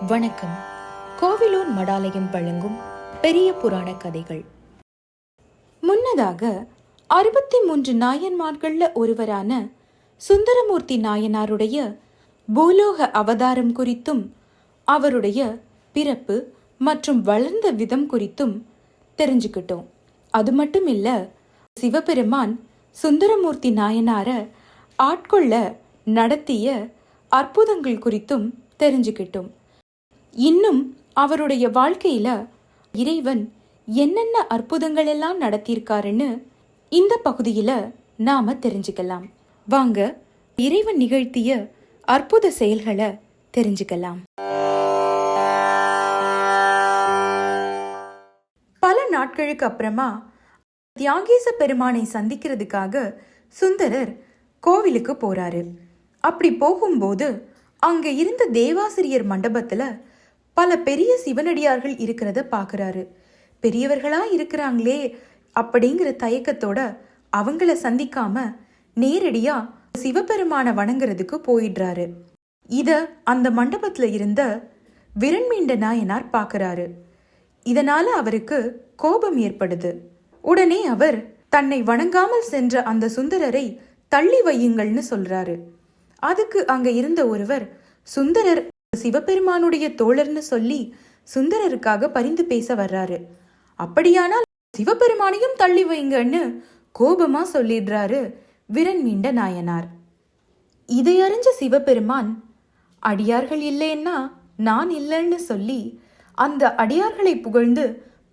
வணக்கம். கோவிலூர் மடாலயம் வழங்கும் பெரிய புராண கதைகள். முன்னதாக 63 நாயன்மார்கள்ல ஒருவரான சுந்தரமூர்த்தி நாயனாருடைய பூலோக அவதாரம் குறித்தும் அவருடைய பிறப்பு மற்றும் வளர்ந்த விதம் குறித்தும் தெரிஞ்சுக்கிட்டோம். அது மட்டும் இல்ல, சிவபெருமான் சுந்தரமூர்த்தி நாயனார ஆட்கொள்ள நடத்திய அற்புதங்கள் குறித்தும் தெரிஞ்சுக்கிட்டோம். இன்னும் அவருடைய வாழ்க்கையில இறைவன் என்னென்ன அற்புதங்கள் எல்லாம் நடத்தியிருக்காருன்னு இந்த பகுதியில நாம தெரிஞ்சுக்கலாம். வாங்க, இறைவன் நிகழ்த்திய அற்புத செயல்களை தெரிஞ்சுக்கலாம். பல நாட்களுக்கு அப்புறமா தியாகேச பெருமானை சந்திக்கிறதுக்காக சுந்தரர் கோவிலுக்கு போறாரு. அப்படி போகும்போது அங்க இருந்த தேவாசிரியர் மண்டபத்துல பல பெரிய சிவனடியார்கள் இருக்கிறத பாக்குறாரு. பெரியவர்களா இருக்கிறாங்களே அப்படிங்கிற தயக்கத்தோட அவங்கள சந்திக்காம நேரடியா சிவபெருமான வணங்குறதுக்கு போயிடுறாரு. இத அந்த மண்டபத்துல இருந்த விரண்மீண்ட நாயனார் பாக்குறாரு. இதனால அவருக்கு கோபம் ஏற்படுது. உடனே அவர் தன்னை வணங்காமல் சென்ற அந்த சுந்தரரை தள்ளி வையுங்கள்னு சொல்றாரு. அதுக்கு அங்க இருந்த ஒருவர், சுந்தரர் சிவபெருமானுடைய தோழர்னு சொல்லி சுந்தரருக்காக பரிந்து பேச வர்றாரு. அப்படியானால் சிவபெருமானையும் தள்ளி வைங்கன்னு கோபமா சொல்லிடுறாரு விரண்மீண்ட நாயனார். இதை அறிஞ்ச சிவபெருமான், அடியார்கள் இல்லைன்னா நான் இல்லைன்னு சொல்லி அந்த அடியார்களை புகழ்ந்து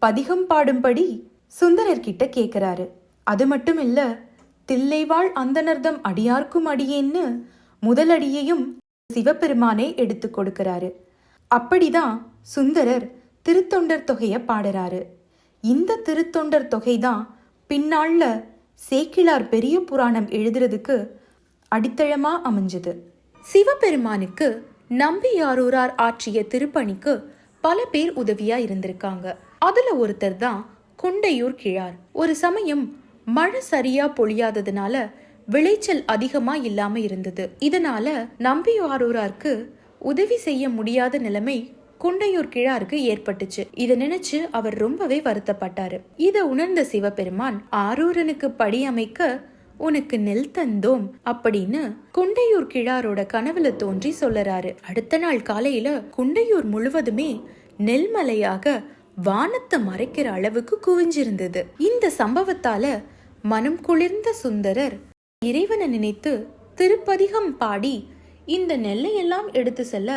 பதிகம் பாடும்படி சுந்தரர்கிட்ட கேட்கிறாரு. அது மட்டும் இல்ல, தில்லைவாழ் அந்தனர்தம் அடியார்க்கும் அடியேன்னு முதலடியையும் சிவபெருமானே எடுத்து கொடுக்கிறாரு. அப்படிதான் சுந்தரர் திருத்தொண்டர் தொகைய பாடுறாரு. இந்த திருத்தொண்டர் தொகைதான் பின்னாள்ல சேக்கிழார் பெரிய புராணம் எழுதுறதுக்கு அடித்தளமா அமைஞ்சது. சிவபெருமானுக்கு நம்பியாரூரார் ஆற்றிய திருப்பணிக்கு பல பேர் உதவியா இருந்திருக்காங்க. அதுல ஒருத்தர் தான் குண்டையூர் கிழார். ஒரு சமயம் மழை சரியா பொழியாததுனால விளைச்சல் அதிகமா இல்லாம இருந்தது. இதனால நம்பியாரூராருக்கு உதவி செய்ய முடியாத நிலைமை குண்டையூர் கிழாருக்கு ஏற்பட்டுச்சு. இத நினைச்சு அவர் ரொம்பவே வருத்தப்பட்டாரு. இத உணர்ந்த சிவபெருமான், ஆரூரனுக்கு படி அமைக்க உனக்கு நெல் தந்தோம் அப்படின்னு குண்டையூர் கிழாரோட கனவுல தோன்றி சொல்லறாரு. அடுத்த நாள் காலையில குண்டையூர் முழுவதுமே நெல்மலையாக வானத்தை மறைக்கிற அளவுக்கு குவிஞ்சிருந்தது. இந்த சம்பவத்தால மனம் குளிர்ந்த சுந்தரர் இறைவனை நினைத்து திருப்பதிகம் பாடி இந்த நெல்லையெல்லாம் எடுத்து செல்ல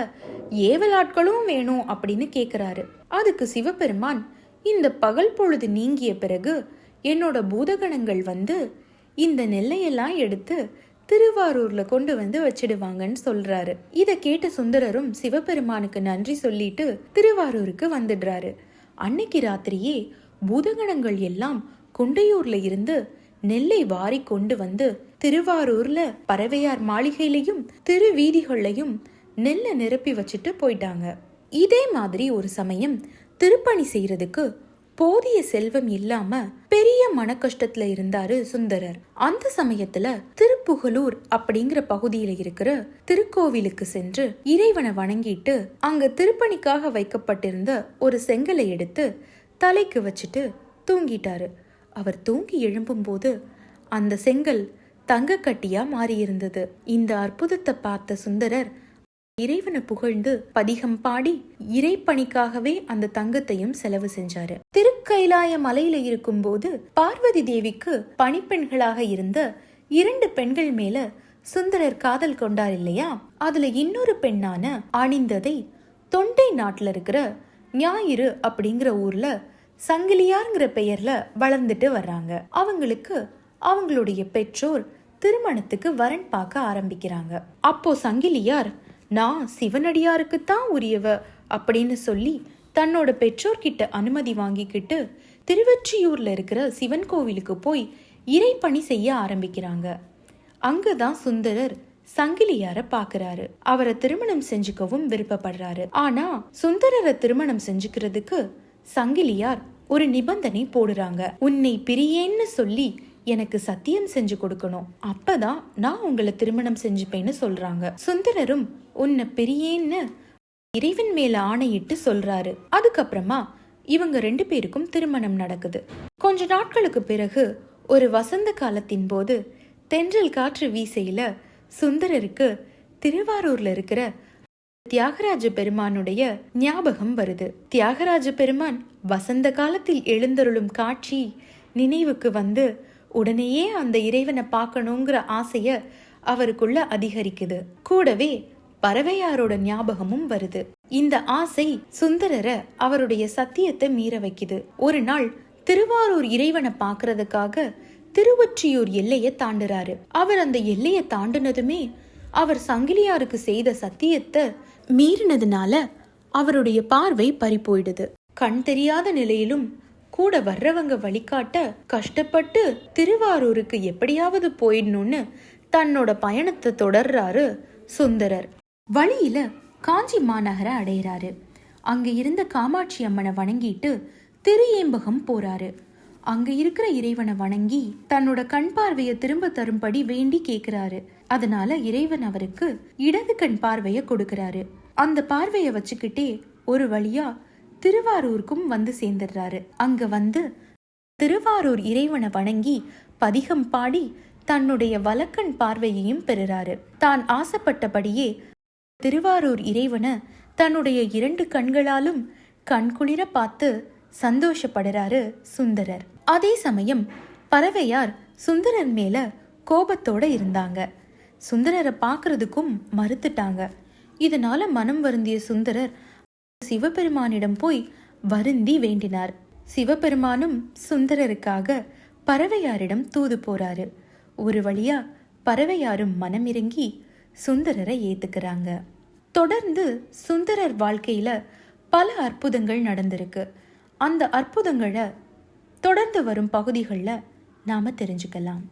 ஏவலாட்களும் வேணும் அப்படின்னு கேக்குறாரு. அதுக்கு சிவபெருமான், இந்த பகல் பொழுது நீங்கிய பிறகு என்னோட பூதகணங்கள் வந்து இந்த நெல்லையெல்லாம் எடுத்து திருவாரூர்ல கொண்டு வந்து வச்சிடுவாங்கன்னு சொல்றாரு. இத கேட்ட சுந்தரரும் சிவபெருமானுக்கு நன்றி சொல்லிட்டு திருவாரூருக்கு வந்துடுறாரு. அன்னைக்கு ராத்திரியே பூதகணங்கள் எல்லாம் குண்டையூர்ல இருந்து நெல்லை வாரி கொண்டு வந்து திருவாரூர்ல பறவையார் மாளிகையிலையும் திருவீதிகள்லையும் நெல்லை நிரப்பி வச்சுட்டு போயிட்டாங்க. இதே மாதிரி ஒரு சமயம் திருப்பணி செய்யறதுக்கு போதிய செல்வம் இல்லாம பெரிய மன கஷ்டத்துல இருந்தாரு சுந்தரர். அந்த சமயத்துல திருப்புகலூர் அப்படிங்கிற பகுதியில இருக்கிற திருக்கோவிலுக்கு சென்று இறைவனை வணங்கிட்டு அங்க திருப்பணிக்காக வைக்கப்பட்டிருந்த ஒரு செங்கலை எடுத்து தலைக்கு வச்சுட்டு தூங்கிட்டாரு. அவர் தூங்கி எழும்பும் போது அந்த செங்கல் தங்க கட்டியா மாறியிருந்தது. இந்த அற்புதத்தை பார்த்த சுந்தரர் இறைவனை புகழ்ந்து பதிகம் பாடி இறைப்பணிக்காகவே அந்த தங்கத்தையும் செலவு செஞ்சாரு. திருக்கைலாய மலையில இருக்கும் போது பார்வதி தேவிக்கு பணிப்பெண்களாக இருந்த 2 பெண்கள் மேல சுந்தரர் காதல் கொண்டார் இல்லையா? அதுல இன்னொரு பெண்ணான அணிந்ததை தொண்டை நாட்டுல இருக்கிற ஞாயிறு அப்படிங்கிற ஊர்ல சங்கிலியார்ங்கிற பெயர்ல வளர்ந்துட்டு வர்றாங்க. அவங்களுக்கு அவங்களுடைய பெற்றோர் திருமணத்துக்கு வரன் பார்க்க ஆரம்பிக்கிறாங்க. அப்போ சங்கிலியார், நான் சிவனடியாருக்குத்தான் உரியவ அப்படின்னு சொல்லி தன்னோட பெற்றோர்கிட்ட அனுமதி வாங்கிக்கிட்டு திருவெற்றியூர்ல இருக்கிற சிவன் கோவிலுக்கு போய் இறைப்பணி செய்ய ஆரம்பிக்கிறாங்க. அங்கதான் சுந்தரர் சங்கிலியார பாக்குறாரு. அவரை திருமணம் செஞ்சுக்கவும் விருப்பப்படுறாரு. ஆனா சுந்தரரை திருமணம் செஞ்சுக்கிறதுக்கு சங்கிலியார் ஒரு நிபந்தனை போடுறாங்க. உன்னை பிரியேன்னு சொல்லி எனக்கு சத்தியம் செஞ்சு கொடுக்கணும், அப்பதான் நான் உங்களை திருமணம் செஞ்சுப்பேன்னு சொல்றாங்க. சுந்தரரும் உன்னை பிரியேன்னு இறைவன் மேல ஆணையிட்டு சொல்றாரு. அதுக்கப்புறமா இவங்க 2 பேருக்கும் திருமணம் நடக்குது. கொஞ்ச நாட்களுக்கு பிறகு ஒரு வசந்த காலத்தின் போது தென்றல் காற்று வீசையில சுந்தரருக்கு திருவாரூர்ல இருக்கிற தியாகராஜ பெருமானுடைய ஞாபகம் வருது. தியாகராஜ பெருமான் வசந்த காலத்தில் எழுந்தருளும் காட்சி நினைவுக்கு வந்து உடனேயே அந்த இறைவனை பார்க்கணுங்கிற ஆசைய அவருக்குள்ள அதிகரிக்குது. கூடவே பறவையாரோட ஞாபகமும் வருது. இந்த ஆசை சுந்தரரை அவருடைய சத்தியத்தை மீற வைக்குது. ஒரு நாள் திருவாரூர் இறைவனை பார்க்கறதுக்காக திருவொற்றியூர் எல்லையை தாண்டுறாரு. அவர் அந்த எல்லையை தாண்டினதுமே அவர் சங்கிலியாருக்கு செய்த சத்தியத்தை மீறினதுனால அவருடைய பார்வை பறி போயிடுது. கண் தெரியாத நிலையிலும் கூட வர்றவங்க வழிகாட்ட கஷ்டப்பட்டு திருவாரூருக்கு எப்படியாவது போயிடணும்னு தன்னோட பயணத்தை தொடர்றாரு சுந்தரர். வழியில காஞ்சி மாநகரை அடையிறாரு. அங்க இருந்த காமாட்சி அம்மனை வணங்கிட்டு திருஏம்பகம் போறாரு. அங்க இருக்கிற இறைவனை வணங்கி தன்னோட கண் பார்வையை திரும்ப தரும்படி வேண்டி கேக்குறாரு. அதனால இறைவன் அவருக்கு இடது கண் பார்வைய கொடுக்கறாரு. அந்த பார்வைய வச்சுக்கிட்டே ஒரு வழியா திருவாரூருக்கும் வந்து சேர்ந்துடுறாரு. அங்க வந்து திருவாரூர் இறைவனை வணங்கி பதிகம் பாடி தன்னுடைய வலக்கண் பார்வையையும் பெறுறாரு. தான் ஆசைப்பட்டபடியே திருவாரூர் இறைவனை தன்னுடைய 2 கண்களாலும் கண்குளிர பார்த்து சந்தோஷப்படுறாரு சுந்தரர். அதே சமயம் பறவையார் சுந்தரர் மேல கோபத்தோட இருந்தாங்க. சுந்தரரை பார்க்கறதுக்கும் மறுத்துட்டாங்க. இதனால மனம் வருந்திய சுந்தரர் சிவபெருமானிடம் போய் வருந்தி வேண்டினார். சிவபெருமானும் சுந்தரருக்காக பறவையாரிடம் தூது போறாரு. ஒரு வழியா பறவையாரும் மனமிறங்கி சுந்தரரை ஏத்துக்கிறாங்க. தொடர்ந்து சுந்தரர் வாழ்க்கையில பல அற்புதங்கள் நடந்திருக்கு. அந்த அற்புதங்களை தொடர்ந்து வரும் பகுதிகளில் நாம தெரிஞ்சுக்கலாம்.